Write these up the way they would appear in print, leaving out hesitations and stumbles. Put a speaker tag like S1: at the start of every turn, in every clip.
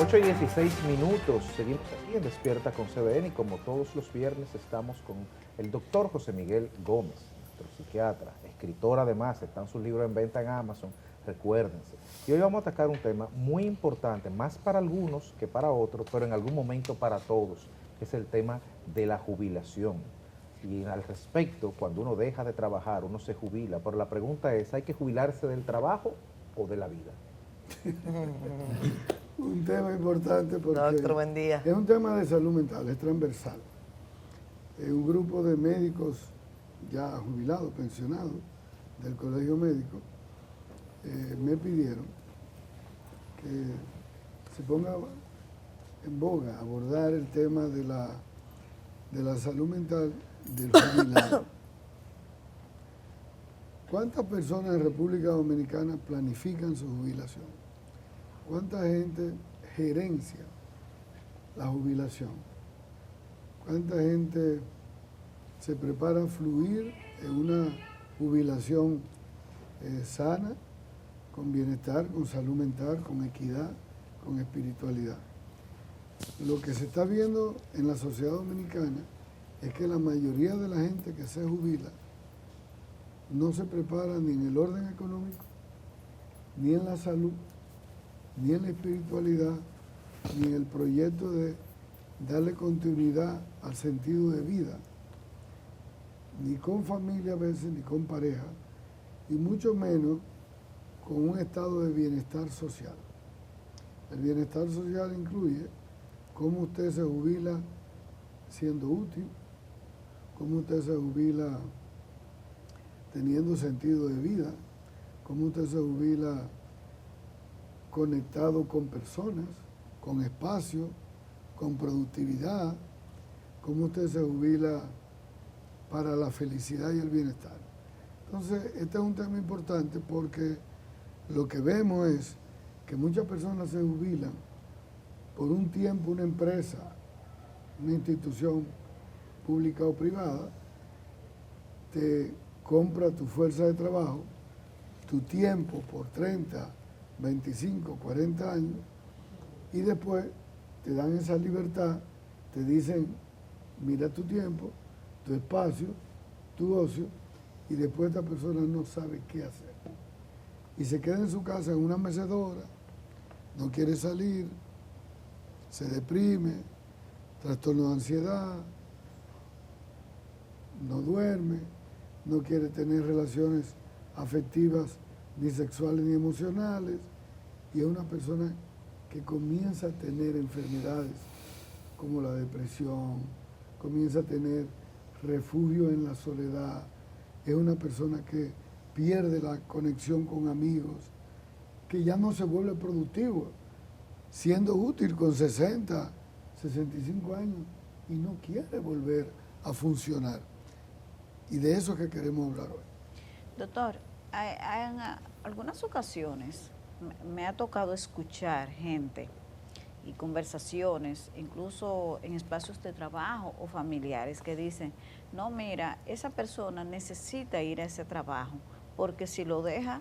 S1: 8:16, seguimos aquí en Despierta con CDN y como todos los viernes estamos con el doctor José Miguel Gómez, nuestro psiquiatra, escritor además, están sus libros en venta en Amazon, recuérdense. Y hoy vamos a atacar un tema muy importante, más para algunos que para otros, pero en algún momento para todos, que es el tema de la jubilación. Y al respecto, cuando uno deja de trabajar, uno se jubila, pero la pregunta es, ¿hay que jubilarse del trabajo o de la vida?
S2: Un tema importante porque
S3: Doctor, buen día.
S2: Es un tema de salud mental, es transversal. Un grupo de médicos ya jubilados, pensionados del colegio médico, me pidieron que se ponga en boga abordar el tema de la salud mental del jubilado. ¿Cuántas personas en República Dominicana planifican su jubilación? ¿Cuánta gente gerencia la jubilación? ¿Cuánta gente se prepara a fluir en una jubilación sana, con bienestar, con salud mental, con equidad, con espiritualidad? Lo que se está viendo en la sociedad dominicana es que la mayoría de la gente que se jubila no se prepara ni en el orden económico, ni en la salud, ni en la espiritualidad, ni en el proyecto de darle continuidad al sentido de vida, ni con familia a veces, ni con pareja, y mucho menos con un estado de bienestar social. El bienestar social incluye cómo usted se jubila siendo útil, cómo usted se jubila teniendo sentido de vida, cómo usted se jubila conectado con personas, con espacio, con productividad, cómo usted se jubila para la felicidad y el bienestar. Entonces, este es un tema importante porque lo que vemos es que muchas personas se jubilan por un tiempo, una empresa, una institución pública o privada, te compra tu fuerza de trabajo, tu tiempo por 30, 25, 40 años, y después te dan esa libertad, te dicen, mira tu tiempo, tu espacio, tu ocio, y después esta persona no sabe qué hacer. Y se queda en su casa en una mecedora, no quiere salir, se deprime, trastorno de ansiedad, no duerme, no quiere tener relaciones afectivas ni sexuales ni emocionales, y es una persona que comienza a tener enfermedades como la depresión, comienza a tener refugio en la soledad, es una persona que pierde la conexión con amigos, que ya no se vuelve productivo, siendo útil con 60, 65 años, y no quiere volver a funcionar. Y de eso es que queremos hablar hoy.
S4: Doctor, en algunas ocasiones me ha tocado escuchar gente y conversaciones, incluso en espacios de trabajo o familiares, que dicen, no, mira, esa persona necesita ir a ese trabajo, porque si lo deja,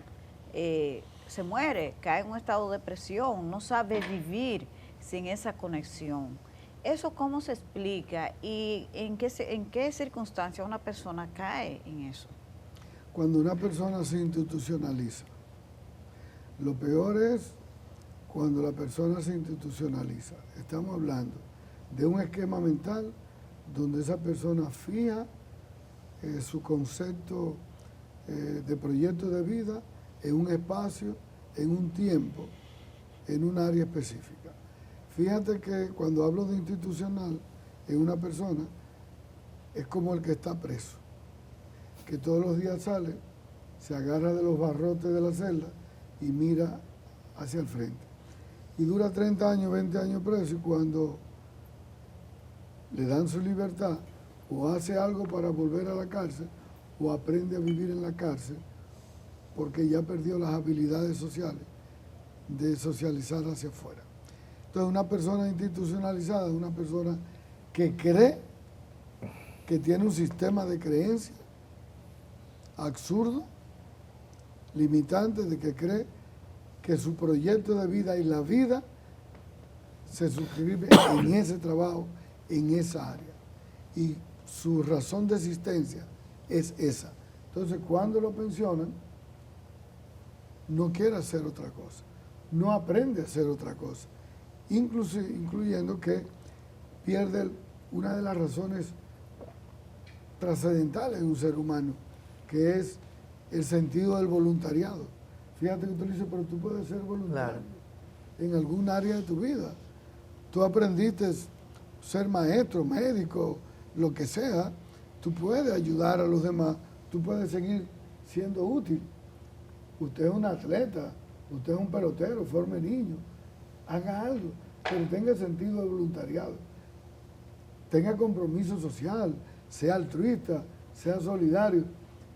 S4: se muere, cae en un estado de depresión, no sabe vivir sin esa conexión. ¿Eso cómo se explica y en qué circunstancia una persona cae en eso?
S2: Cuando una persona se institucionaliza, lo peor es cuando la persona se institucionaliza. Estamos hablando de un esquema mental donde esa persona fija su concepto de proyecto de vida en un espacio, en un tiempo, en un área específica. Fíjate que cuando hablo de institucional en una persona, es como el que está preso, que todos los días sale, se agarra de los barrotes de la celda y mira hacia el frente. Y dura 30 años, 20 años preso, y cuando le dan su libertad, o hace algo para volver a la cárcel, o aprende a vivir en la cárcel, porque ya perdió las habilidades sociales de socializar hacia afuera. Entonces, una persona institucionalizada es una persona que cree que tiene un sistema de creencias absurdo, limitante, de que cree que su proyecto de vida y la vida se suscribe en ese trabajo, en esa área. Y su razón de existencia es esa. Entonces, cuando lo pensionan, no quiere hacer otra cosa, no aprende a hacer otra cosa, incluyendo que pierde una de las razones trascendentales de un ser humano, que es el sentido del voluntariado. Fíjate que tú dices, pero tú puedes ser voluntario en algún área de tu vida. Tú aprendiste a ser maestro, médico, lo que sea, tú puedes ayudar a los demás, tú puedes seguir siendo útil. Usted es un atleta, usted es un pelotero, forme niños, haga algo, pero tenga sentido de voluntariado, tenga compromiso social, sea altruista, sea solidario.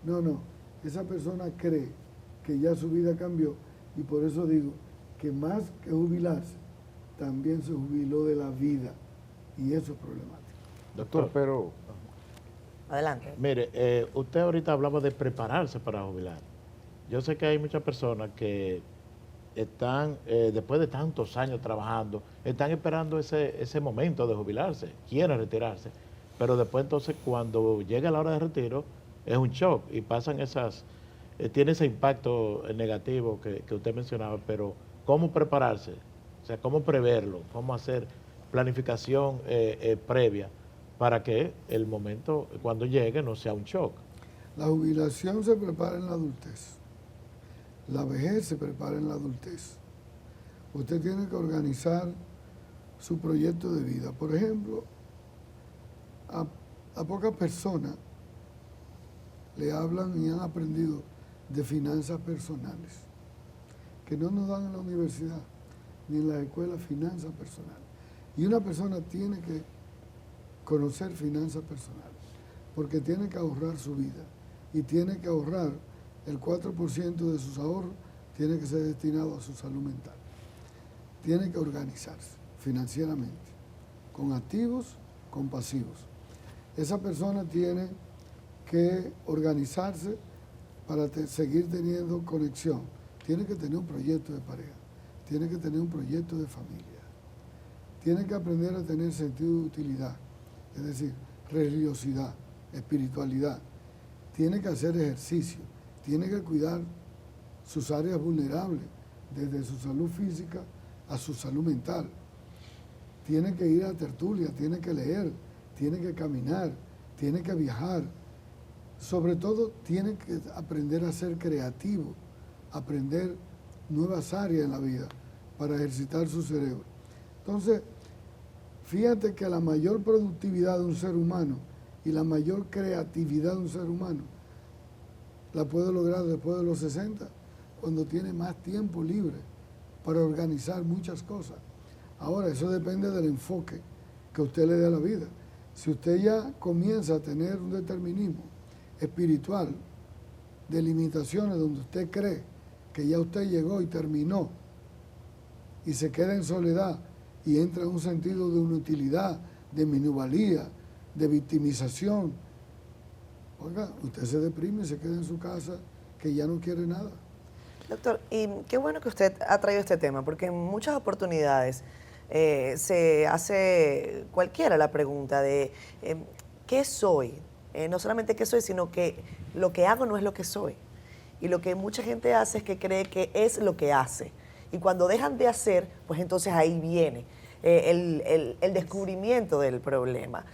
S2: No, esa persona cree que ya su vida cambió y por eso digo que más que jubilarse, también se jubiló de la vida y eso es problemático.
S1: Doctor, pero...
S3: Adelante.
S5: Mire, usted ahorita hablaba de prepararse para jubilar. Yo sé que hay muchas personas que están, después de tantos años trabajando, están esperando ese momento de jubilarse, quieren retirarse, pero después entonces cuando llega la hora de retiro es un shock y pasan tiene ese impacto negativo que usted mencionaba, pero ¿cómo prepararse? O sea, ¿cómo preverlo? ¿Cómo hacer planificación previa para que el momento cuando llegue no sea un shock?
S2: La jubilación se prepara en la adultez. La vejez se prepara en la adultez. Usted tiene que organizar su proyecto de vida. Por ejemplo, a pocas personas le hablan y han aprendido de finanzas personales, que no nos dan en la universidad ni en la escuela finanzas personales. Y una persona tiene que conocer finanzas personales, porque tiene que ahorrar su vida y tiene que ahorrar el 4% de sus ahorros, tiene que ser destinado a su salud mental. Tiene que organizarse financieramente, con activos, con pasivos. Esa persona tiene que organizarse para seguir teniendo conexión. Tiene que tener un proyecto de pareja, tiene que tener un proyecto de familia, tiene que aprender a tener sentido de utilidad, es decir, religiosidad, espiritualidad, tiene que hacer ejercicio, tiene que cuidar sus áreas vulnerables, desde su salud física a su salud mental, tiene que ir a tertulia, tiene que leer, tiene que caminar, tiene que viajar, sobre todo tiene que aprender a ser creativo, aprender nuevas áreas en la vida para ejercitar su cerebro. Entonces, fíjate que la mayor productividad de un ser humano y la mayor creatividad de un ser humano la puede lograr después de los 60, cuando tiene más tiempo libre para organizar muchas cosas. Ahora, eso depende del enfoque que usted le dé a la vida. Si usted ya comienza a tener un determinismo espiritual de limitaciones donde usted cree que ya usted llegó y terminó y se queda en soledad y entra en un sentido de inutilidad, de minusvalía, de victimización, oiga, usted se deprime y se queda en su casa que ya no quiere nada.
S3: Doctor, y qué bueno que usted ha traído este tema, porque en muchas oportunidades se hace cualquiera la pregunta de ¿qué soy? No solamente qué soy, sino que lo que hago no es lo que soy. Y lo que mucha gente hace es que cree que es lo que hace. Y cuando dejan de hacer, pues entonces ahí viene el descubrimiento del problema.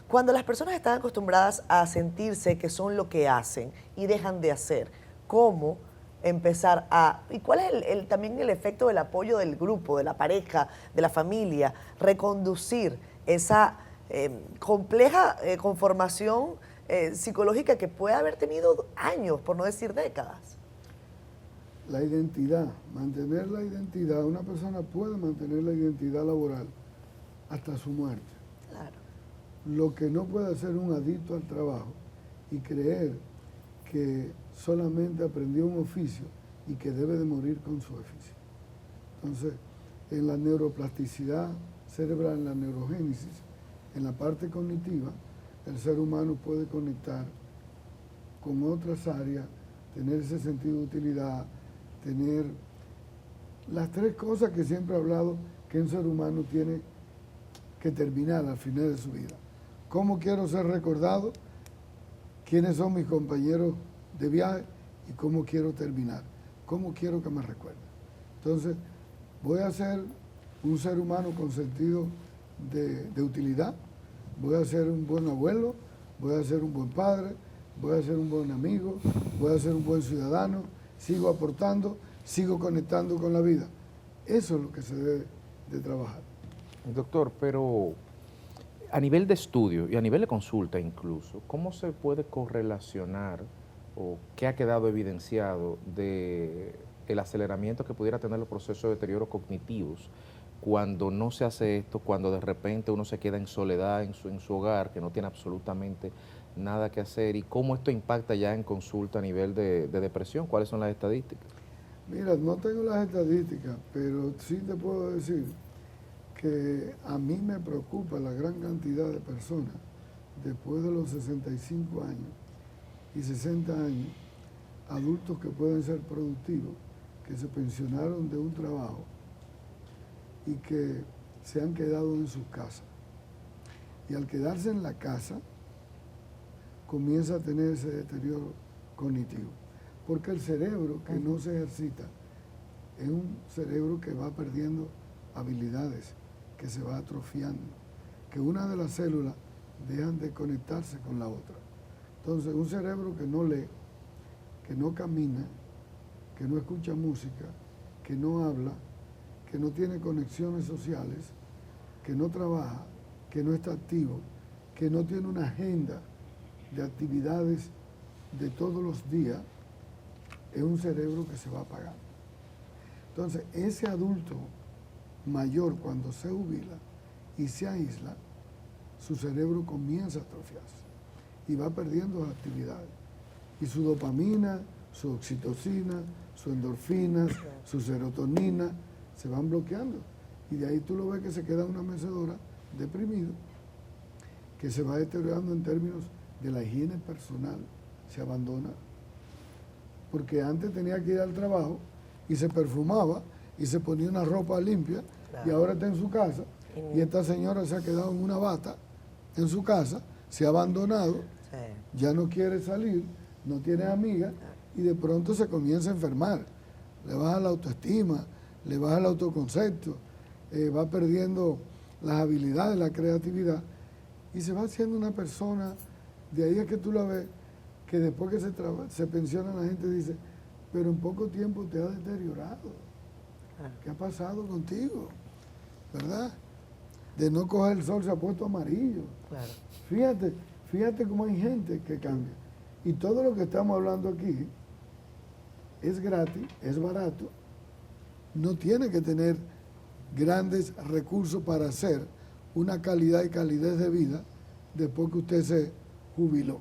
S3: Cuando las personas están acostumbradas a sentirse que son lo que hacen y dejan de hacer, ¿cómo empezar ¿y cuál es también el efecto del apoyo del grupo, de la pareja, de la familia, reconducir esa compleja conformación psicológica que puede haber tenido años, por no decir décadas?
S2: La identidad, mantener la identidad, una persona puede mantener la identidad laboral hasta su muerte.
S3: Claro.
S2: Lo que no puede hacer un adicto al trabajo y creer que solamente aprendió un oficio y que debe de morir con su oficio. Entonces, en la neuroplasticidad cerebral, en la neurogénesis, en la parte cognitiva, el ser humano puede conectar con otras áreas, tener ese sentido de utilidad, tener las tres cosas que siempre he hablado que un ser humano tiene que terminar al final de su vida. ¿Cómo quiero ser recordado? ¿Quiénes son mis compañeros de viaje? ¿Y cómo quiero terminar? ¿Cómo quiero que me recuerden? Entonces, voy a ser un ser humano con sentido de utilidad, voy a ser un buen abuelo, voy a ser un buen padre, voy a ser un buen amigo, voy a ser un buen ciudadano, sigo aportando, sigo conectando con la vida. Eso es lo que se debe de trabajar.
S1: Doctor, pero a nivel de estudio y a nivel de consulta incluso, ¿cómo se puede correlacionar o qué ha quedado evidenciado de el aceleramiento que pudiera tener los procesos de deterioro cognitivos cuando no se hace esto, cuando de repente uno se queda en soledad en su hogar, que no tiene absolutamente nada que hacer, y cómo esto impacta ya en consulta a nivel de depresión? ¿Cuáles son las estadísticas?
S2: Mira, no tengo las estadísticas, pero sí te puedo decir que a mí me preocupa la gran cantidad de personas después de los 65 años y 60 años, adultos que pueden ser productivos, que se pensionaron de un trabajo y que se han quedado en sus casas. Y al quedarse en la casa, comienza a tener ese deterioro cognitivo. Porque el cerebro que no se ejercita es un cerebro que va perdiendo habilidades, que se va atrofiando, que una de las células dejan de conectarse con la otra. Entonces, un cerebro que no lee, que no camina, que no escucha música, que no habla, que no tiene conexiones sociales, que no trabaja, que no está activo, que no tiene una agenda de actividades de todos los días, es un cerebro que se va apagando. Entonces, ese adulto mayor, cuando se jubila y se aísla, su cerebro comienza a atrofiarse y va perdiendo las actividades. Y su dopamina, su oxitocina, su endorfina, su serotonina, se van bloqueando. Y de ahí tú lo ves que se queda en una mecedora deprimido, que se va deteriorando en términos de la higiene personal, se abandona. Porque antes tenía que ir al trabajo y se perfumaba y se ponía una ropa limpia, y ahora está en su casa y esta señora se ha quedado en una bata en su casa, se ha abandonado, ya no quiere salir, no tiene amigas y de pronto se comienza a enfermar. Le baja la autoestima, le baja el autoconcepto, va perdiendo las habilidades, la creatividad y se va haciendo una persona. De ahí es que tú la ves que después que se pensiona la gente dice, pero en poco tiempo te ha deteriorado. ¿Qué ha pasado contigo? ¿Verdad? De no coger el sol se ha puesto amarillo. Claro. Fíjate cómo hay gente que cambia. Y todo lo que estamos hablando aquí es gratis, es barato, no tiene que tener grandes recursos para hacer una calidad y calidez de vida después que usted se jubiló.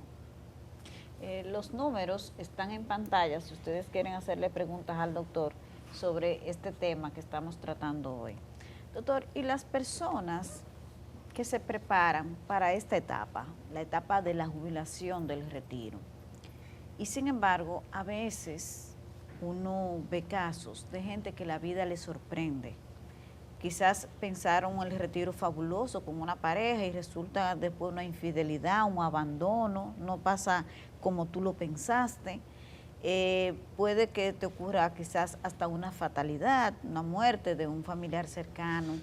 S4: Los números están en pantalla si ustedes quieren hacerle preguntas al doctor sobre este tema que estamos tratando hoy. Doctor, ¿y las personas que se preparan para esta etapa, la etapa de la jubilación, del retiro? Y sin embargo, a veces uno ve casos de gente que la vida le sorprende. Quizás pensaron el retiro fabuloso con una pareja y resulta después una infidelidad, un abandono, no pasa como tú lo pensaste. Puede que te ocurra quizás hasta una fatalidad, una muerte de un familiar cercano.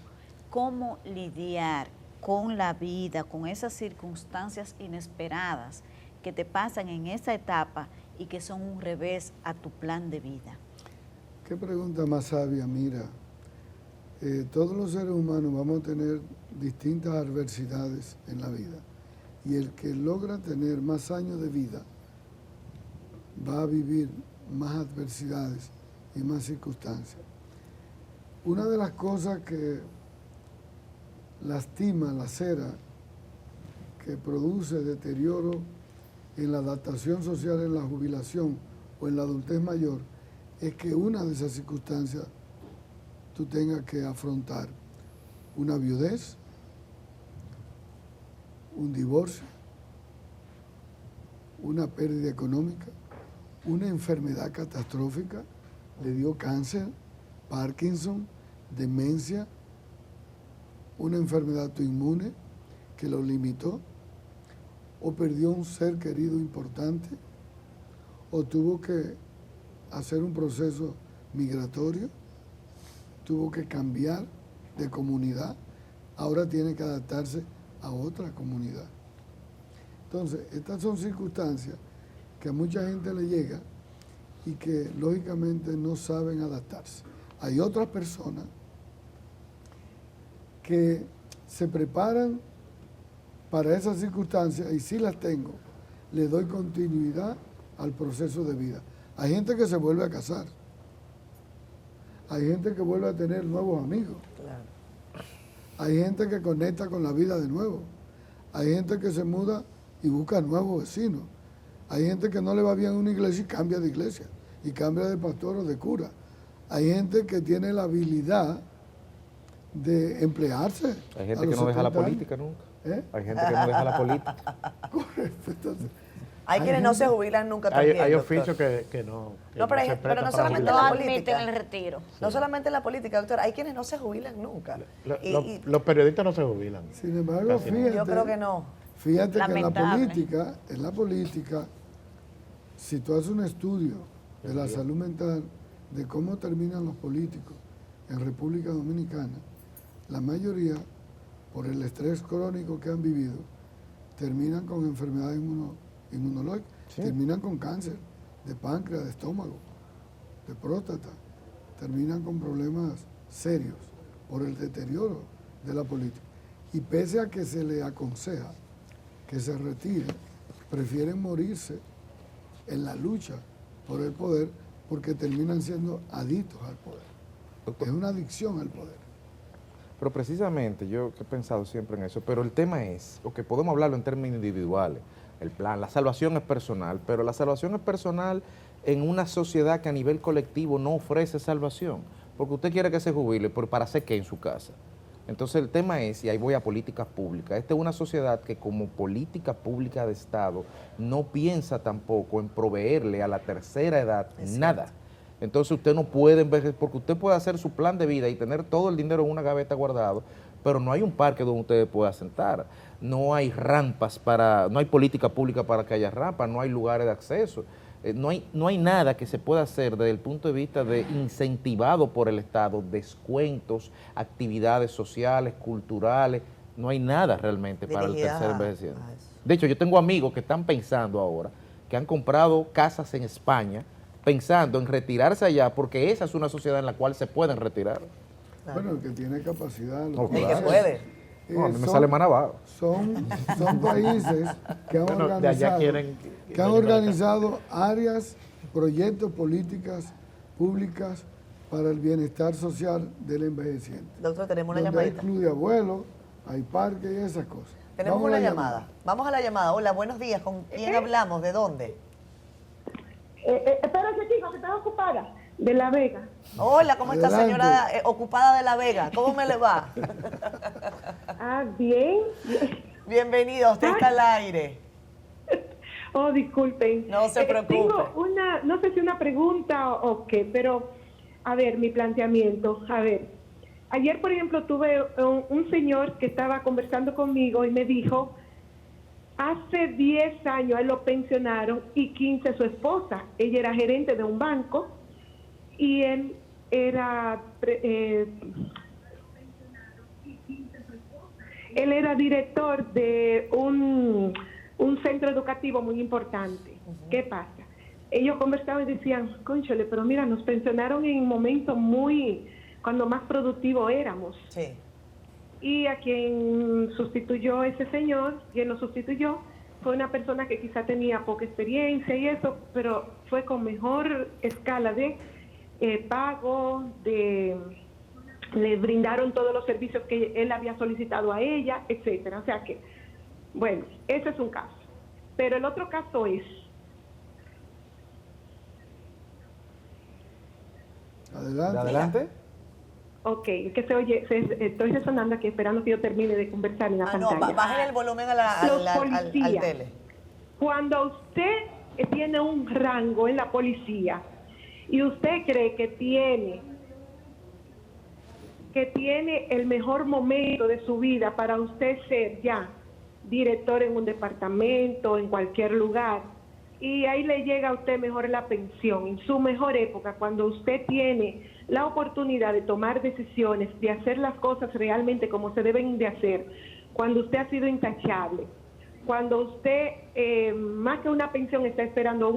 S4: ¿Cómo lidiar con la vida, con esas circunstancias inesperadas que te pasan en esa etapa y que son un revés a tu plan de vida?
S2: Qué pregunta más sabia. Mira, todos los seres humanos vamos a tener distintas adversidades en la vida y el que logra tener más años de vida va a vivir más adversidades y más circunstancias. Una de las cosas que lastima, lacera, que produce deterioro en la adaptación social en la jubilación o en la adultez mayor, es que una de esas circunstancias tú tengas que afrontar una viudez, un divorcio, una pérdida económica, una enfermedad catastrófica, le dio cáncer, Parkinson, demencia, una enfermedad autoinmune que lo limitó, o perdió un ser querido importante, o tuvo que hacer un proceso migratorio, tuvo que cambiar de comunidad, ahora tiene que adaptarse a otra comunidad. Entonces, estas son circunstancias que a mucha gente le llega y que lógicamente no saben adaptarse. Hay otras personas que se preparan para esas circunstancias y si las tengo, le doy continuidad al proceso de vida. Hay gente que se vuelve a casar, hay gente que vuelve a tener nuevos amigos,
S3: Claro.
S2: hay gente que conecta con la vida de nuevo, hay gente que se muda y busca nuevos vecinos, hay gente que no le va bien a una iglesia y cambia de iglesia, y cambia de pastor o de cura, hay gente que tiene la habilidad de emplearse.
S1: Hay gente que no deja la
S2: 70 años.
S1: política nunca.
S2: ¿Eh?
S1: Hay gente que no deja la política.
S2: Correcto. Entonces,
S3: Hay quienes no se jubilan nunca también,
S5: Hay
S3: doctor.
S5: oficios que no. Que
S3: No, pero
S5: se
S3: hay- pero
S5: prestan
S3: no
S5: para
S3: solamente
S4: No
S3: la
S5: jubilar.
S3: política.
S4: admiten el retiro.
S3: No solamente en la política, doctor, hay quienes no se jubilan nunca.
S5: Los periodistas no se jubilan.
S2: sin embargo,
S5: Casi no.
S2: fíjate,
S3: Yo creo que no.
S2: fíjate que
S4: Lamentable.
S2: en la política, si tú haces un estudio de la salud mental, de cómo terminan los políticos en República Dominicana, la mayoría, por el estrés crónico que han vivido, terminan con enfermedades inmunológicas, terminan con cáncer de páncreas, de estómago, de próstata, terminan con problemas serios por el deterioro de la política. Y pese a que se le aconseja que se retire, prefieren morirse en la lucha por el poder porque terminan siendo adictos al poder.
S1: Doctor.
S2: Es una adicción al poder.
S1: Pero precisamente, yo he pensado siempre en eso, pero el tema es, o que podemos hablarlo en términos individuales, el plan, la salvación es personal, pero la salvación es personal en una sociedad que a nivel colectivo no ofrece salvación, porque usted quiere que se jubile, pero ¿para hacer qué en su casa? Entonces el tema es, y ahí voy a políticas públicas, esta es una sociedad que como política pública de Estado no piensa tampoco en proveerle a la tercera edad nada. Entonces usted no puede envejecer, porque usted puede hacer su plan de vida y tener todo el dinero en una gaveta guardado, pero no hay un parque donde usted pueda sentar, no hay rampas no hay política pública para que haya rampas, no hay lugares de acceso, no hay nada que se pueda hacer desde el punto de vista de incentivado por el Estado, descuentos, actividades sociales, culturales, no hay nada realmente para el
S3: Dirigida
S1: tercer
S3: a
S1: envejeciente.
S3: eso.
S1: De hecho, yo tengo amigos que están pensando ahora, que han comprado casas en España, pensando en retirarse allá, porque esa es una sociedad en la cual se pueden retirar.
S3: Claro.
S2: Bueno, el que tiene capacidad.
S1: No,
S3: El que
S1: claro.
S3: puede.
S1: No, a mí me
S2: son-
S1: sale manabado.
S2: Son países que han
S5: Bueno, de allá
S2: organizado,
S5: quieren
S2: que han
S5: venir para acá.
S2: organizado áreas, proyectos, políticas públicas para el bienestar social del envejeciente.
S3: Doctor, tenemos una
S2: Donde hay
S3: llamadita.
S2: club de abuelos, hay parques y esas cosas.
S3: Tenemos
S2: Vamos a
S3: una
S2: la
S3: llamada. Vamos a la llamada. Hola, buenos días. ¿Con quién hablamos? ¿De dónde?
S6: Espérate, chico, que estás ocupada. De La Vega.
S3: Hola, ¿cómo está
S2: Adelante.
S3: señora ocupada de La Vega? ¿Cómo me le va?
S6: Ah, bien.
S3: Bienvenida, usted está al aire.
S6: Oh, disculpen.
S3: No se preocupe.
S6: Tengo una, no sé si una pregunta o qué, pero a ver, mi planteamiento. A ver, ayer, por ejemplo, tuve un señor que estaba conversando conmigo y me dijo, hace 10 años a él lo pensionaron y 15 su esposa. Ella era gerente de un banco y él era director de un centro educativo muy importante. ¿Qué pasa? Ellos conversaban y decían, cónchale, pero mira, nos pensionaron en un momento cuando más productivo éramos.
S3: Sí.
S6: Y a quien sustituyó ese señor, quien lo sustituyó, fue una persona que quizá tenía poca experiencia y eso, pero fue con mejor escala de pago, le brindaron todos los servicios que él había solicitado a ella, etcétera. O sea que, bueno, ese es un caso. Pero el otro caso es,
S2: Adelante.
S1: Adelante.
S6: ok, es que se oye, estoy resonando aquí esperando que yo termine de conversar en la
S3: No,
S6: pantalla.
S3: bajen el volumen a
S6: Los
S3: al
S6: policías.
S3: tele.
S6: Cuando usted tiene un rango en la policía y usted cree que tiene que tiene el mejor momento de su vida para usted ser ya director en un departamento, en cualquier lugar, y ahí le llega a usted mejor la pensión, en su mejor época, cuando usted tiene la oportunidad de tomar decisiones, de hacer las cosas realmente como se deben de hacer, cuando usted ha sido intachable, cuando usted, más que una pensión, está esperando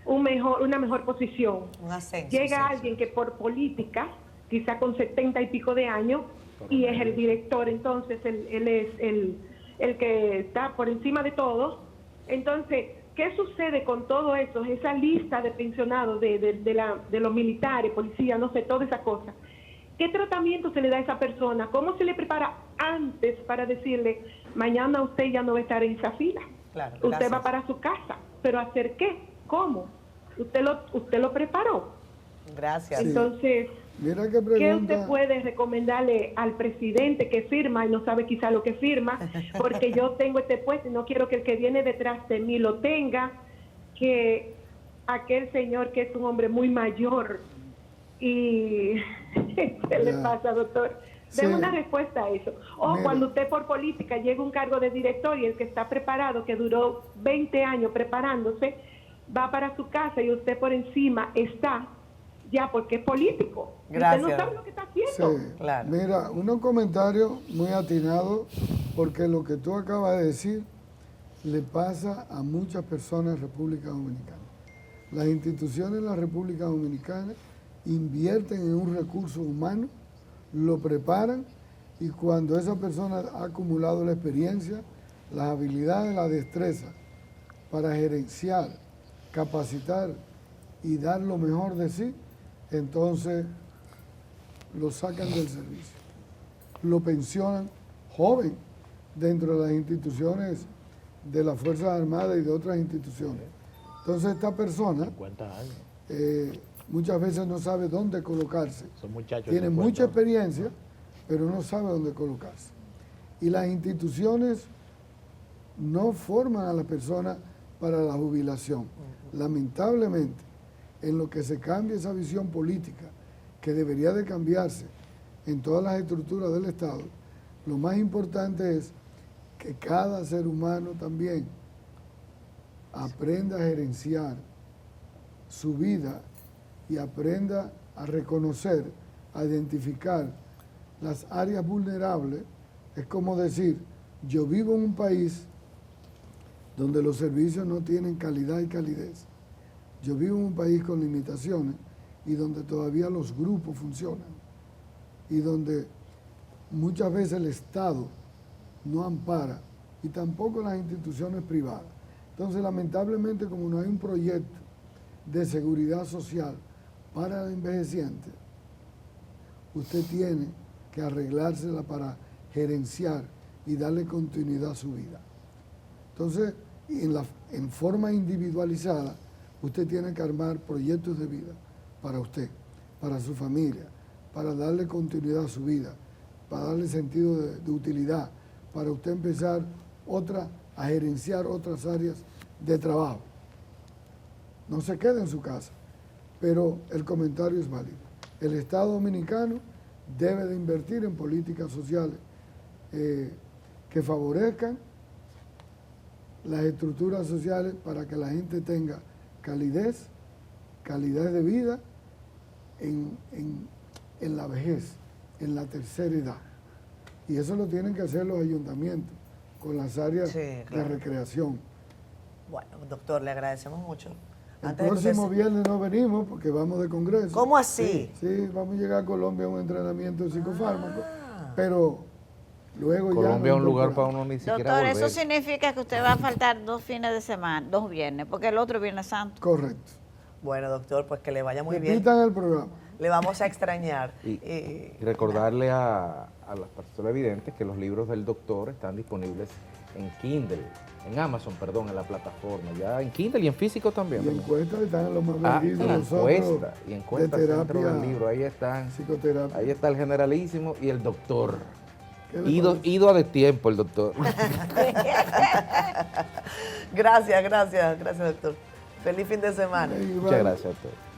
S6: una mejor posición.
S3: Un ascenso.
S6: Llega
S3: sí,
S6: alguien que por política, quizá con 70 y pico de años, y es el director, entonces él es el que está por encima de todos. Entonces, ¿qué sucede con todo eso? Esa lista de pensionados de los militares, policías, no sé, toda esa cosa. ¿Qué tratamiento se le da a esa persona? ¿Cómo se le prepara antes para decirle, mañana usted ya no va a estar en esa fila?
S3: Claro,
S6: Usted
S3: gracias.
S6: va para su casa. ¿Pero hacer qué? ¿Cómo? Usted lo preparó.
S3: Gracias.
S2: Sí.
S6: Entonces,
S2: Mira qué
S6: ¿qué
S2: pregunta.
S6: usted puede recomendarle al presidente que firma y no sabe quizá lo que firma? Porque yo tengo este puesto y no quiero que el que viene detrás de mí lo tenga, que aquel señor que es un hombre muy mayor y ¿qué le
S2: Ya.
S6: pasa, doctor?
S2: Sí.
S6: Deme una respuesta a eso. O
S2: Mira.
S6: cuando usted por política llega a un cargo de director y el que está preparado, que duró 20 años preparándose, va para su casa y usted por encima está ya porque es político.
S3: Gracias.
S6: Usted no sabe lo que está haciendo.
S2: Sí.
S3: Claro.
S2: Mira, unos comentarios muy atinados, porque lo que tú acabas de decir le pasa a muchas personas en República Dominicana. Las instituciones de la República Dominicana invierten en un recurso humano, lo preparan, y cuando esa persona ha acumulado la experiencia, las habilidades, la destreza para gerenciar, capacitar y dar lo mejor de sí, entonces lo sacan del servicio, lo pensionan joven dentro de las instituciones de las Fuerzas Armadas y de otras instituciones. Entonces esta persona
S5: 50 años.
S2: muchas veces no sabe dónde colocarse.
S5: Son muchachos.
S2: Tiene
S5: 50
S2: mucha
S5: años.
S2: experiencia, pero no sabe dónde colocarse. Y las instituciones no forman a la persona para la jubilación. Lamentablemente, en lo que se cambia esa visión política, que debería de cambiarse en todas las estructuras del Estado, lo más importante es que cada ser humano también aprenda a gerenciar su vida y aprenda a reconocer, a identificar las áreas vulnerables. Es como decir, yo vivo en un país donde los servicios no tienen calidad y calidez. Yo vivo en un país con limitaciones y donde todavía los grupos funcionan y donde muchas veces el Estado no ampara y tampoco las instituciones privadas. Entonces, lamentablemente, como no hay un proyecto de seguridad social para el envejeciente, usted tiene que arreglársela para gerenciar y darle continuidad a su vida. Entonces, en forma individualizada, usted tiene que armar proyectos de vida para usted, para su familia, para darle continuidad a su vida, para darle sentido de utilidad, para usted empezar a gerenciar otras áreas de trabajo. No se quede en su casa, pero el comentario es válido. El Estado dominicano debe de invertir en políticas sociales que favorezcan las estructuras sociales para que la gente tenga calidad de vida en la vejez, en la tercera edad. Y eso lo tienen que hacer los ayuntamientos con las áreas
S3: Sí, claro.
S2: de recreación.
S3: Bueno, doctor, le agradecemos mucho.
S2: El
S3: Antes de que
S2: próximo
S3: usted-
S2: viernes no venimos porque vamos de congreso.
S3: ¿Cómo así?
S2: Sí, vamos a llegar a Colombia a un entrenamiento de psicofármacos, pero luego ya...
S1: Colombia es
S2: nos
S1: un lugar para
S2: incorporamos.
S1: uno ni siquiera
S4: Doctor,
S1: volver.
S4: eso significa que usted va a faltar 2 fines de semana, 2 viernes, porque el otro es Viernes Santo.
S2: Correcto.
S3: Bueno, doctor, pues que le vaya muy bien.
S2: Repitan el programa.
S3: Le vamos a extrañar.
S1: Y recordarle a las personas evidentes que los libros del doctor están disponibles en Kindle, en Amazon, perdón, en la plataforma, ya en Kindle y en físico también.
S2: Y
S1: ¿verdad?
S2: encuestas están en los más
S1: Ah, y
S2: vendidos. nosotros,
S1: encuesta, y encuestas
S2: de
S1: dentro del
S2: terapia,
S1: libro, ahí están.
S2: psicoterapia.
S1: Ahí está el generalísimo y el doctor.
S2: ¿Qué le
S1: Ido,
S2: parece?
S1: ido a destiempo el doctor.
S3: Gracias, doctor. Feliz fin de semana.
S2: Ahí va.
S1: Muchas gracias a todos.